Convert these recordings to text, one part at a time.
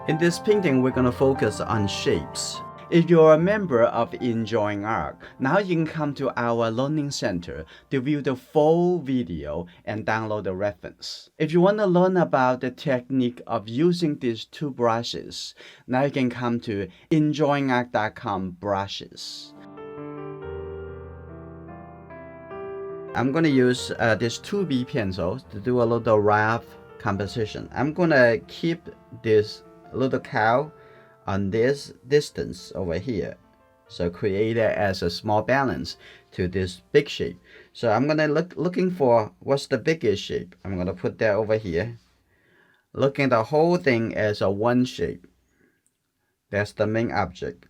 In this painting, we're going to focus on shapes. If you're a member of Enjoying Art, now you can come to our learning center to view the full video and download the reference. If you want to learn about the technique of using these two brushes, now you can come to enjoyingart.com brushes. I'm going to use these 2B pencils to do a little rough composition. I'm going to keep this little cow on this distance over here, so create it as a small balance to this big shape. So I'm gonna looking for what's the biggest shape. I'm gonna put that over here, looking at the whole thing as a one shape. That's the main object.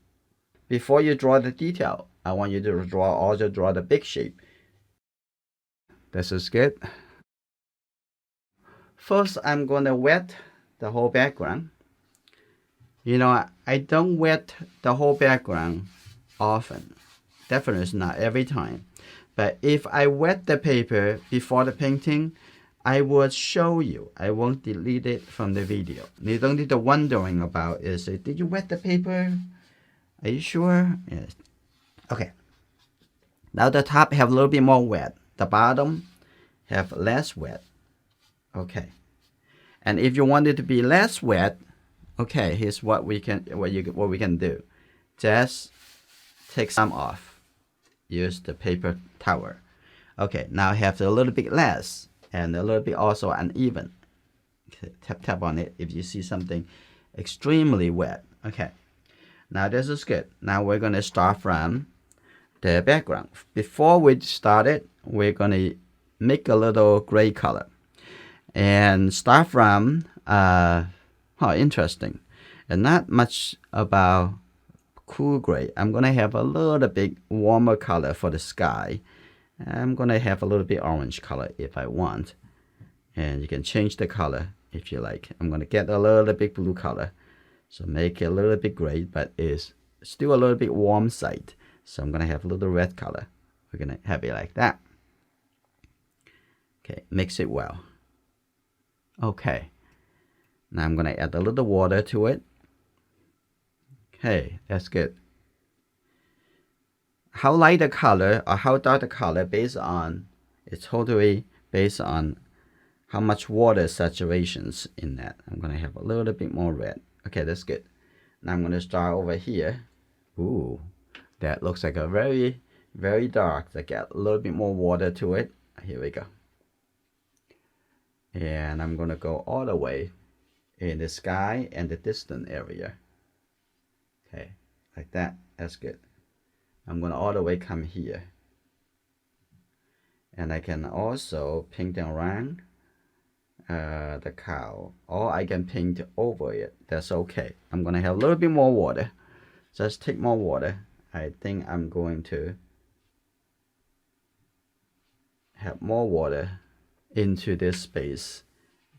Before you draw the detail, I want you to also draw the big shape. This is good. First, I'm gonna wet the whole background. You know, I don't wet the whole background often. Definitely not every time. But if I wet the paper before the painting, I would show you. I won't delete it from the video. You don't need to wondering about is it, did you wet the paper? Are you sure? Yes. Okay. Now the top have a little bit more wet. The bottom have less wet. Okay. And if you want it to be less wet, okay, here's what we can do. Just take some off. Use the paper towel. Okay, now I have a little bit less and a little bit also uneven. Okay, tap on it if you see something extremely wet. Okay, now this is good. Now we're gonna start from the background. Before we start it, we're gonna make a little gray color and start from interesting. And not much about cool gray. I'm gonna have a little bit warmer color for the sky. I'm gonna have a little bit orange color if I want. And you can change the color if you like. I'm gonna get a little bit blue color. So make it a little bit gray, but it's still a little bit warm side. So I'm gonna have a little red color. We're gonna have it like that. Okay, mix it well. Okay. Now I'm gonna add a little water to it. Okay, that's good. How light the color or how dark the color it's totally based on how much water saturations in that. I'm gonna have a little bit more red. Okay, that's good. Now I'm gonna start over here. Ooh, that looks like a very, very dark. I get a little bit more water to it. Here we go. And I'm gonna go all the way in the sky and the distant area. Okay, like that. That's good. I'm gonna all the way come here. And I can also paint around the cow, or I can paint over it. That's okay. I'm gonna have a little bit more water. Just take more water. I think I'm going to have more water into this space.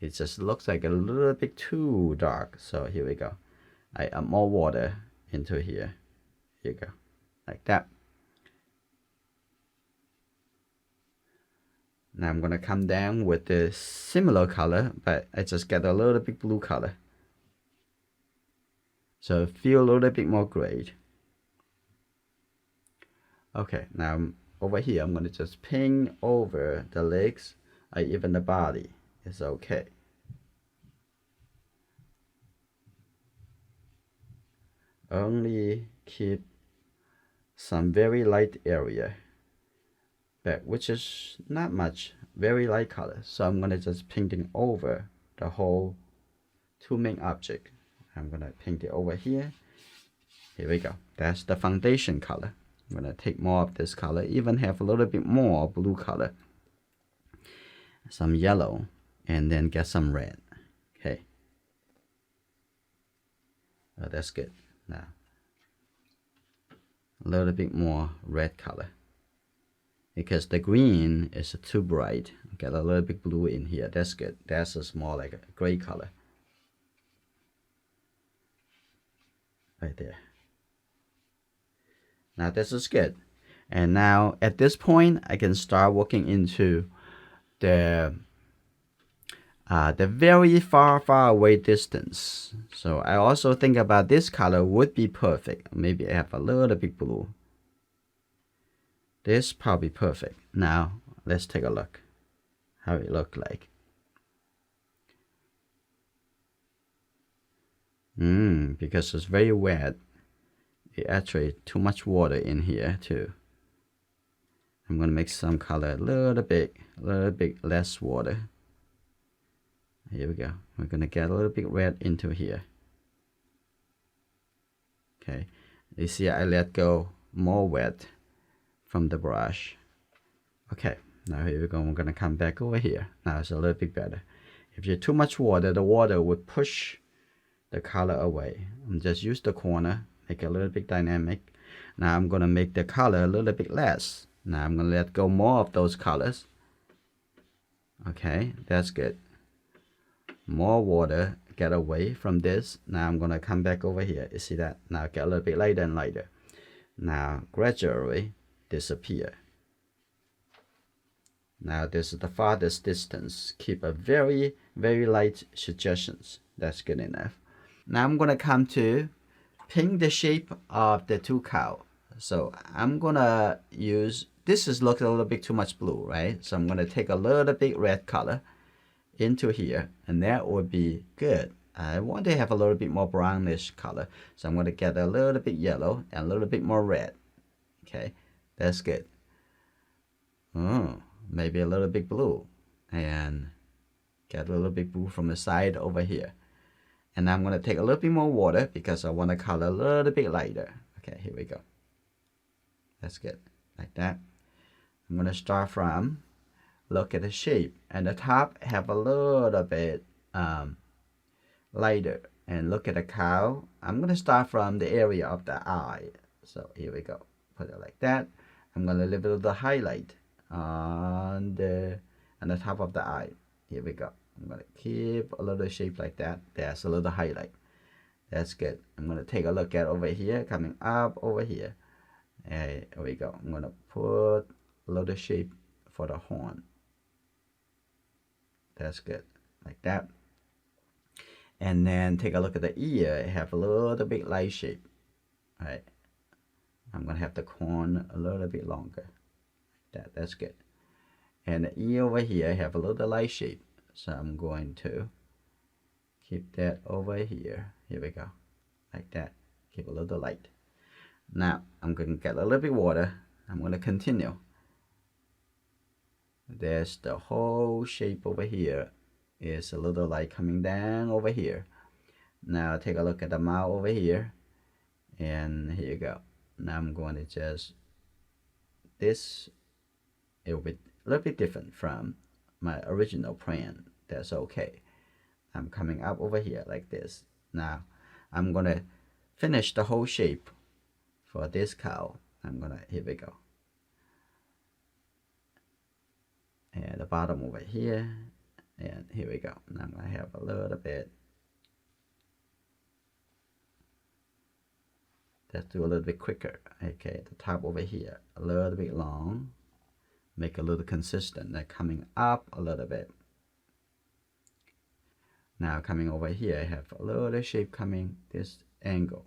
It just looks like a little bit too dark. So here we go. I add more water into here. Here you go. Like that. Now I'm gonna come down with the similar color, but I just get a little bit blue color. So feel a little bit more gray. Okay, now over here I'm gonna just paint over the legs or even the body. It's okay. Only keep some very light area, but which is not much, very light color. So I'm gonna just painting over the whole two main object. I'm gonna paint it over here. Here we go. That's the foundation color. I'm gonna take more of this color, even have a little bit more blue color, some yellow, and then get some red. Okay. Oh, that's good. Now a little bit more red color because the green is too bright. Get a little bit blue in here. That's good. That's a small like a gray color right there. Now this is good. And now at this point I can start working into the the very far away distance. So I also think about this color would be perfect. Maybe I have a little bit blue. This probably perfect. Now let's take a look how it look like. Because it's very wet, it actually too much water in here too. I'm gonna make some color a little bit less water. Here we go. We're gonna get a little bit red into here. Okay, you see I let go more wet from the brush. Okay, now here we go. We're gonna come back over here. Now it's a little bit better. If you're too much water, the water would push the color away. I'm just use the corner, make it a little bit dynamic. Now I'm gonna make the color a little bit less. Now I'm gonna let go more of those colors. Okay, that's good. More water, get away from this. Now I'm gonna come back over here. You see that? Now get a little bit lighter and lighter. Now gradually disappear. Now this is the farthest distance. Keep a very light suggestions. That's good enough. Now I'm gonna come to paint the shape of the two cow. So I'm gonna use, this is looking a little bit too much blue, right? So I'm gonna take a little bit red color into here, and that would be good. I want to have a little bit more brownish color, so I'm gonna get a little bit yellow and a little bit more red. Okay, that's good. Maybe a little bit blue, and get a little bit blue from the side over here. And I'm gonna take a little bit more water because I want to color a little bit lighter. Okay, here we go. That's good, like that. I'm gonna start from, look at the shape, and the top have a little bit lighter, and look at the cow. I'm gonna start from the area of the eye. So here we go, put it like that. I'm gonna leave a little highlight on the top of the eye. Here we go. I'm gonna keep a little shape like that. There's a little highlight. That's good. I'm gonna take a look at over here, coming up over here. Here we go. I'm gonna put a little shape for the horn. That's good, like that. And then take a look at the ear. I have a little bit light shape. All right. I'm gonna have the horn a little bit longer. That's good. And the ear over here I have a little light shape. So I'm going to keep that over here. Here we go. Like that. Keep a little light. Now I'm going to get a little bit water. I'm going to continue. There's the whole shape over here. Is a little light coming down over here. Now take a look at the mouth over here. And here you go. Now I'm going to just, this, it will be a little bit different from my original plan. That's okay. I'm coming up over here like this. Now I'm gonna finish the whole shape for this cow. I'm gonna, here we go. And the bottom over here. And here we go. Now I'm gonna have a little bit. Let's do a little bit quicker. Okay, the top over here, a little bit long. Make a little consistent. Like coming up a little bit. Now coming over here, I have a little shape coming this angle.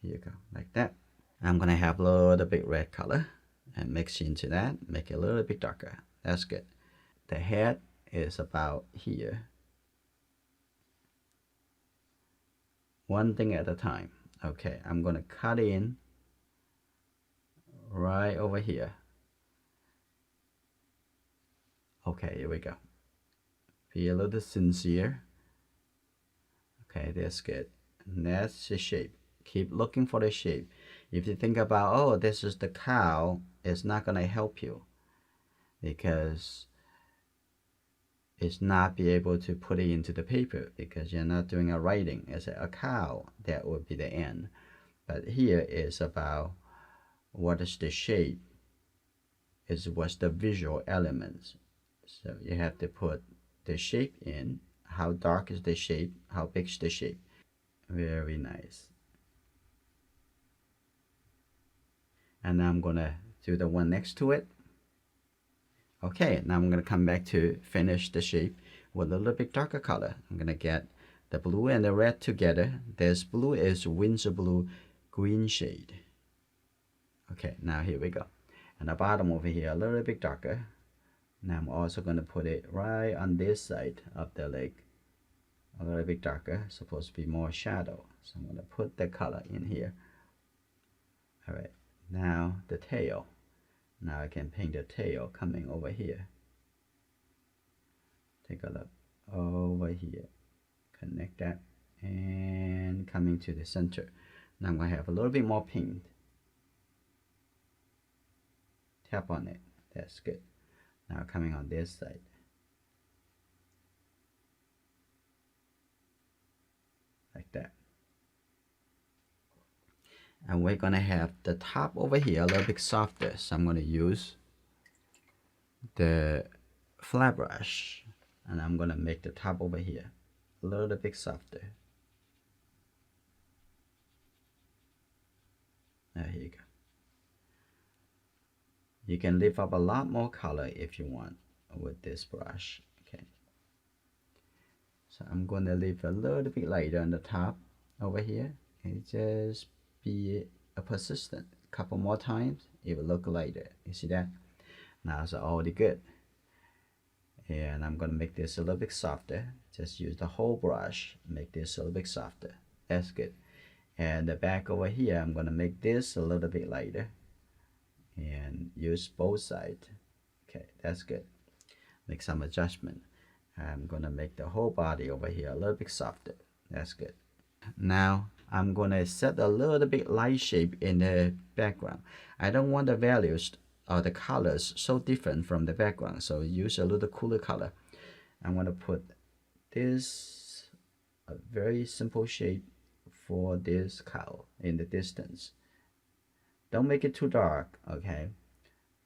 Here you go, like that. I'm gonna have a little bit red color and mix into that, make it a little bit darker. That's good. The head is about here. One thing at a time. Okay, I'm gonna cut in right over here. Okay, here we go. Be a little sincere. Okay, that's good. And that's the shape. Keep looking for the shape. If you think about, oh, this is the cow, it's not gonna help you because it's not be able to put it into the paper because you're not doing a writing. It's a cow, that would be the end. But here is about what is the shape, is what's the visual elements. So you have to put the shape in. How dark is the shape? How big is the shape? Very nice. And now I'm gonna do the one next to it. Okay, now I'm gonna come back to finish the shape with a little bit darker color. I'm gonna get the blue and the red together. This blue is Windsor blue green shade. Okay, now here we go. And the bottom over here a little bit darker. Now I'm also gonna put it right on this side of the leg, a little bit darker, supposed to be more shadow. So I'm gonna put the color in here. All right, now the tail. Now I can paint the tail coming over here. Take a look over here, connect that, and coming to the center. Now I'm gonna have a little bit more paint. Tap on it, that's good. Now coming on this side. Like that. And we're gonna have the top over here a little bit softer. So I'm gonna use the flat brush and I'm gonna make the top over here a little bit softer. Now here you go. You can lift up a lot more color if you want with this brush. Okay. So I'm gonna leave a little bit lighter on the top over here. Okay, just be a persistent. Couple more times, it will look lighter. You see that? Now it's already good. And I'm gonna make this a little bit softer. Just use the whole brush, make this a little bit softer. That's good. And the back over here, I'm gonna make this a little bit lighter. And use both sides. Okay, that's good. Make some adjustment. I'm gonna make the whole body over here a little bit softer. That's good. Now I'm gonna set a little bit light shape in the background. I don't want the values or the colors so different from the background, so use a little cooler color. I'm gonna put this a very simple shape for this cow in the distance. Don't make it too dark, okay?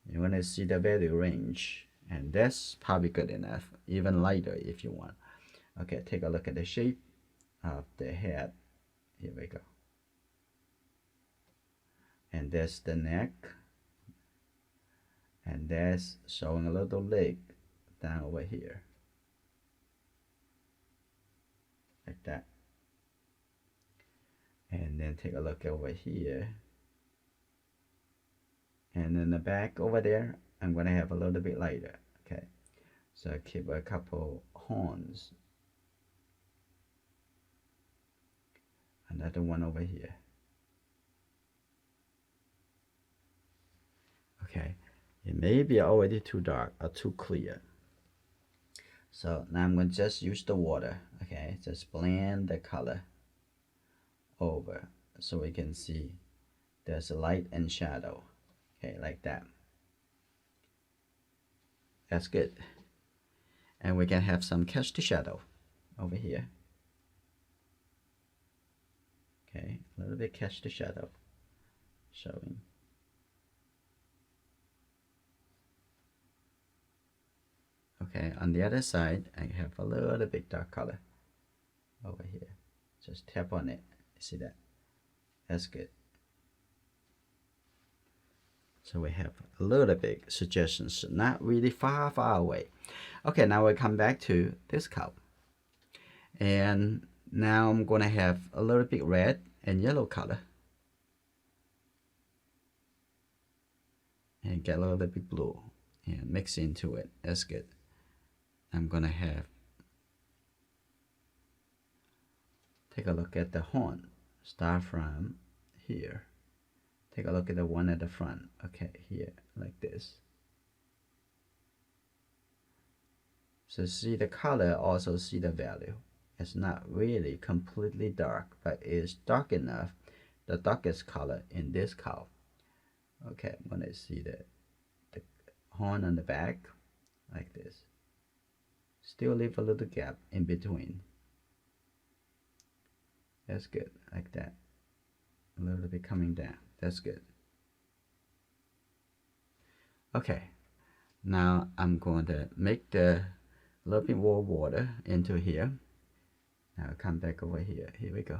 You want to see the value range, and that's probably good enough. Even lighter if you want. Okay, take a look at the shape of the head. Here we go. And that's the neck. And that's showing a little leg down over here. Like that. And then take a look over here. And then the back over there, I'm going to have a little bit lighter. Okay, so I keep a couple horns. Another one over here. Okay, it may be already too dark or too clear. So now I'm going to just use the water. Okay, just blend the color over so we can see there's a light and shadow. Okay, like that. That's good. And we can have some catch the shadow over here. Okay, a little bit catch the shadow showing. Okay, on the other side, I have a little bit dark color over here. Just tap on it. See that? That's good. So we have a little bit suggestions, not really far away. Okay, now we come back to this cow. And now I'm gonna have a little bit red and yellow color. And get a little bit blue and mix into it. That's good. I'm gonna have, take a look at the horn. Start from here. Take a look at the one at the front. Okay, here, like this. So see the color, also see the value. It's not really completely dark, but it's dark enough, the darkest color in this cow. Okay, I'm gonna see the horn on the back, like this. Still leave a little gap in between. That's good, like that. A little bit coming down. That's good. Okay, now I'm going to make the little bit more water into here. Now come back over here. Here we go.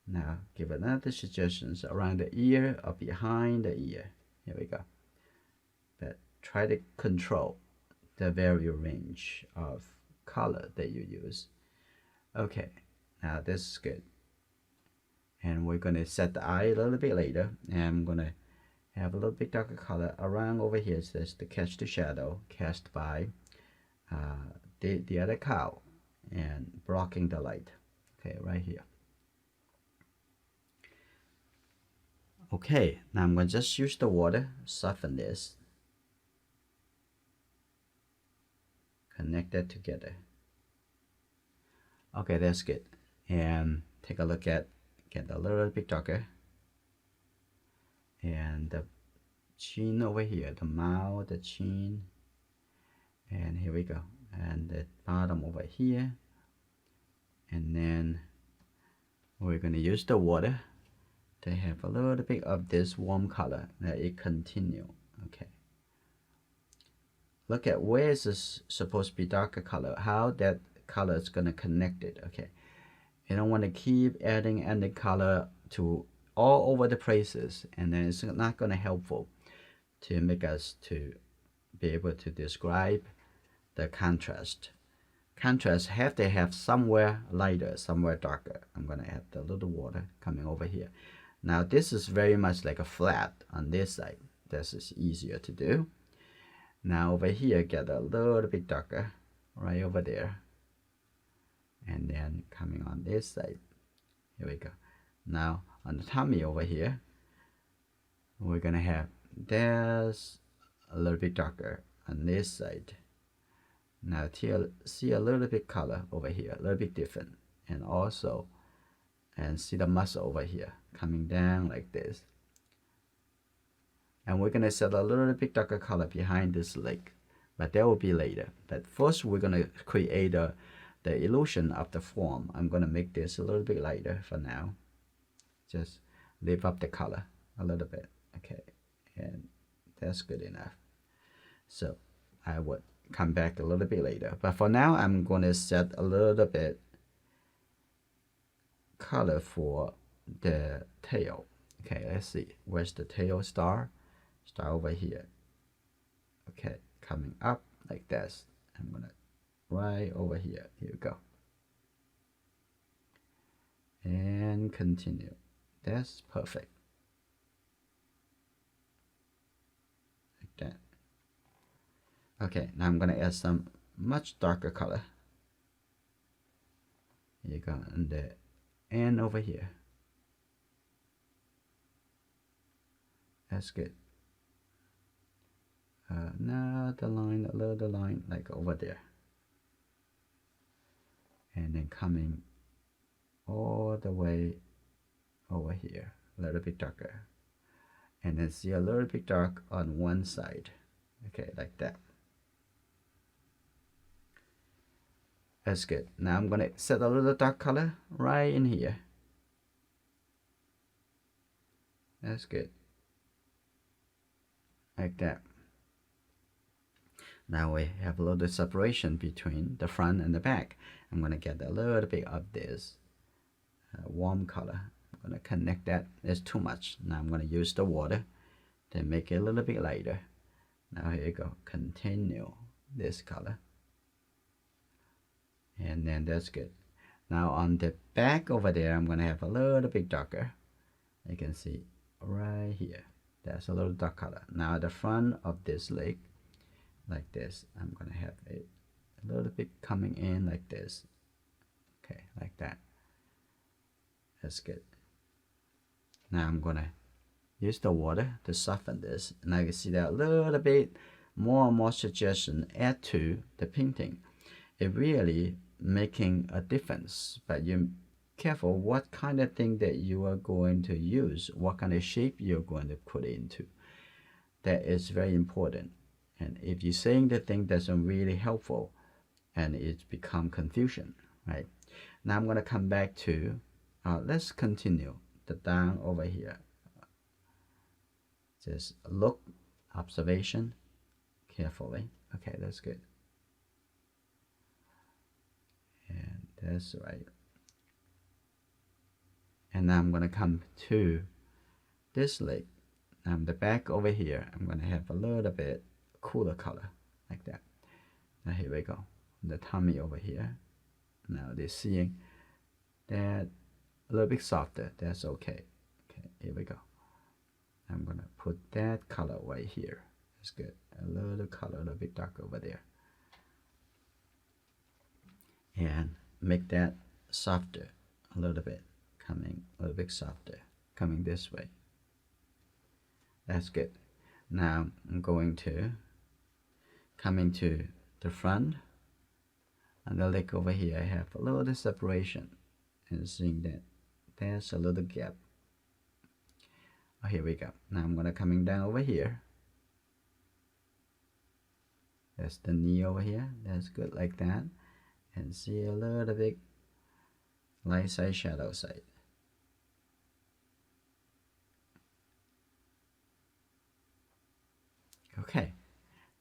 Now give another suggestions around the ear or behind the ear. Here we go. But try to control the value range of color that you use. Okay, now this is good. And we're going to set the eye a little bit later, and I'm going to have a little bit darker color around over here. It says to catch the shadow cast by the other cow and blocking the light. Okay, right here. Okay, now I'm going to just use the water, soften this, connect that together. Okay, that's good. And take a look at, get a little bit darker. And the chin over here, the mouth, the chin. And here we go. And the bottom over here. And then we're going to use the water to have a little bit of this warm color that it continue. Okay. Look at where is this supposed to be darker color, how that color is going to connect it. Okay. You don't want to keep adding any color to all over the places, and then it's not going to helpful to make us to be able to describe the contrast. Contrast have to have somewhere lighter, somewhere darker. I'm going to add the little water coming over here. Now this is very much like a flat on this side. This is easier to do. Now over here, get a little bit darker right over there. And then coming on this side. Here we go. Now on the tummy over here, we're going to have this a little bit darker on this side. Now see a little bit color over here, a little bit different. And also, and see the muscle over here coming down like this. And we're going to set a little bit darker color behind this leg, but that will be later. But first we're going to create the illusion of the form. I'm going to make this a little bit lighter for now. Just lift up the color a little bit. Okay, and that's good enough. So I would come back a little bit later, but for now I'm going to set a little bit color for the tail. Okay, let's see, where's the tail start over here. Okay, coming up like this. I'm gonna right over here. Here we go, and continue. That's perfect, like that. Okay, now I'm gonna add some much darker color. Here you go, and the end over here. That's good. Now the line, a little line like over there, and then coming all the way over here, a little bit darker, and then see a little bit dark on one side. Okay, like that. That's good. Now I'm gonna set a little dark color right in here. That's good, like that. Now we have a little separation between the front and the back. I'm going to get a little bit of this warm color. I'm going to connect that. It's too much. Now I'm going to use the water to make it a little bit lighter. Now here you go. Continue this color. And then that's good. Now on the back over there, I'm going to have a little bit darker. You can see right here. That's a little dark color. Now the front of this leg, like this, I'm gonna have a little bit coming in like this. Okay, like that. That's good. Now I'm gonna use the water to soften this, and I can see that a little bit more and more suggestion add to the painting. It really making a difference, but you're careful what kind of thing that you are going to use, what kind of shape you're going to put into. That is very important. And if you're saying the thing that's really helpful, and it's become confusion, right? Now I'm going to come back to, let's continue the down over here. Just look, observation, carefully. Okay, that's good. And that's right. And now I'm going to come to this leg. The back over here, I'm going to have a little bit cooler color like that. Now here we go. the tummy over here. Now they're seeing that a little bit softer. That's okay. Okay, here we go. I'm gonna put that color right here. That's good. A little color, a little bit darker over there. And make that softer a little bit. Coming a little bit softer. Coming this way. That's good. Now I'm going to coming to the front and the leg over here. I have a little separation and seeing that there's a little gap. Oh, here we go. Now I'm gonna coming down over here. That's the knee over here. That's good like that. And see a little bit light side, shadow side. Okay,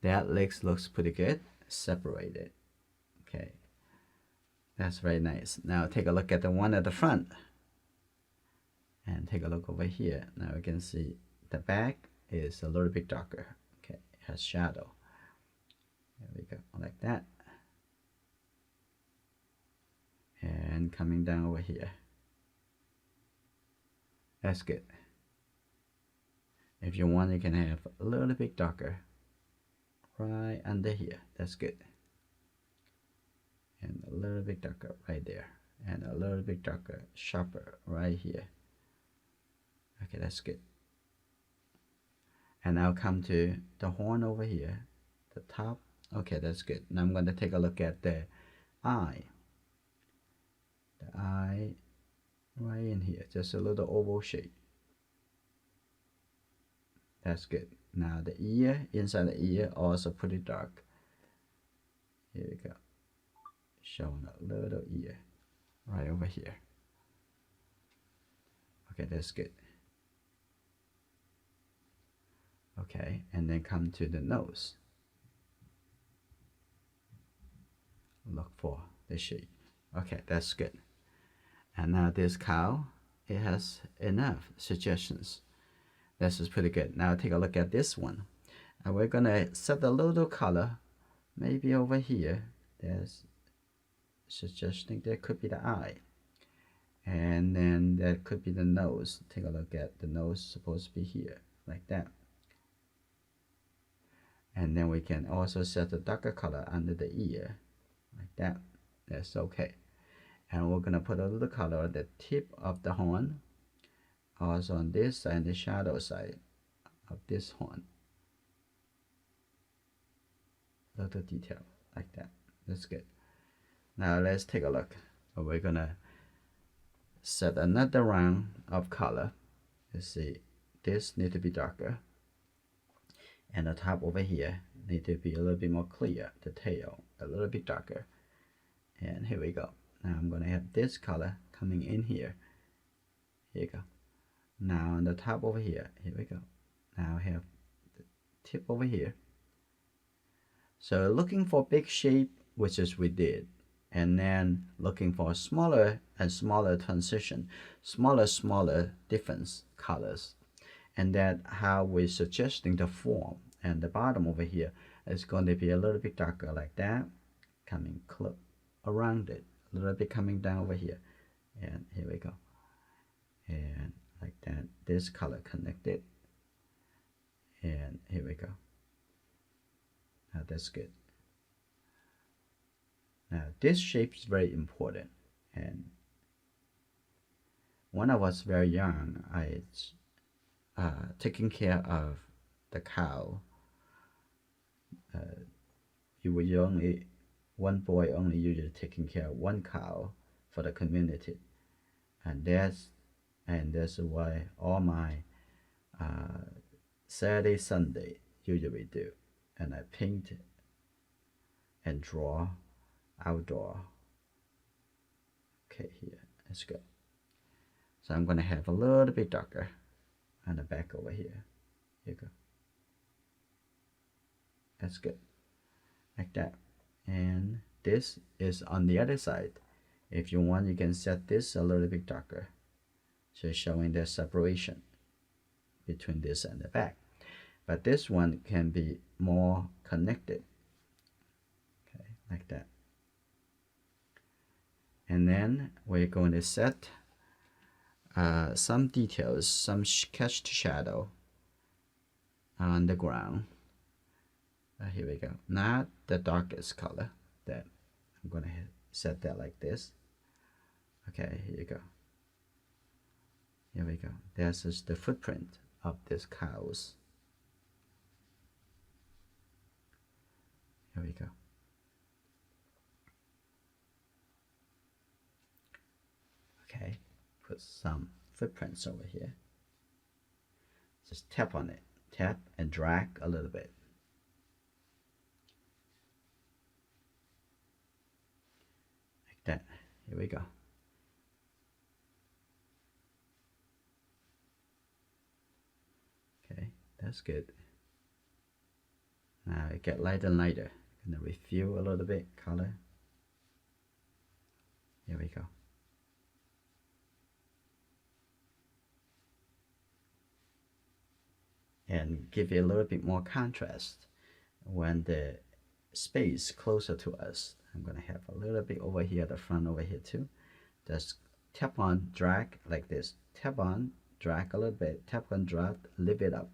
that legs looks pretty good. Separated. Okay, that's very nice. Now take a look at the one at the front. And take a look over here. Now we can see the back is a little bit darker. Okay, it has shadow. There we go, like that. And coming down over here. That's good. If you want, you can have a little bit darker right under here. That's good. And a little bit darker right there. And a little bit darker, sharper right here. Okay, that's good. And now come to the horn over here, the top. Okay, that's good. Now I'm going to take a look at the eye. The eye right in here, just a little oval shape. That's good. Now the ear, inside the ear, also pretty dark. Here we go. Showing a little ear right over here. Okay, that's good. Okay, and then come to the nose. Look for the shape. Okay, that's good. And now this cow, it has enough suggestions. This is pretty good. Now take a look at this one. And we're gonna set a little color, maybe over here. There's suggesting there could be the eye. And then that could be the nose. Take a look at the nose, supposed to be here, like that. And then we can also set a darker color under the ear, like that. That's okay. And we're gonna put a little color on the tip of the horn, also on this side, the shadow side of this horn. Little detail like that. That's good. Now let's take a look. We're gonna set another round of color. You see, this need to be darker. And the top over here need to be a little bit more clear. The tail a little bit darker. And here we go. Now I'm gonna have this color coming in here. Here you go. Now on the top over here we go. Now I have the tip over here. So looking for big shape, which is we did, and then looking for smaller and smaller transition, smaller difference colors, and that how we're suggesting the form. And the bottom over here is going to be a little bit darker like that, coming close around it, a little bit coming down over here, and here we go, and like that, this color connected, and here we go. Now that's good. Now this shape is very important, and when I was very young, I taking care of the cow. You were only one boy, only usually taking care of one cow for the community, and that's why all my Saturday, Sunday usually do, and I paint and draw outdoor. Okay, here, let's go. So I'm gonna have a little bit darker on the back over here. Here you go. That's good, like that. And this is on the other side. If you want, you can set this a little bit darker, so showing the separation between this and the back. But this one can be more connected. Okay, like that. And then we're going to set some details, some cast shadow on the ground. Here we go. Not the darkest color. That I'm going to set that like this. Okay, here you go. Here we go. This is the footprint of these cows. Here we go. Okay, put some footprints over here. Just tap on it. Tap and drag a little bit. Like that. Here we go. Okay, that's good. Now it get lighter and lighter. Gonna refill a little bit color. Here we go. And give it a little bit more contrast when the space closer to us. I'm gonna have a little bit over here, the front over here too. Just tap on, drag like this. Tap on, drag a little bit. Tap on, drag, lift it up.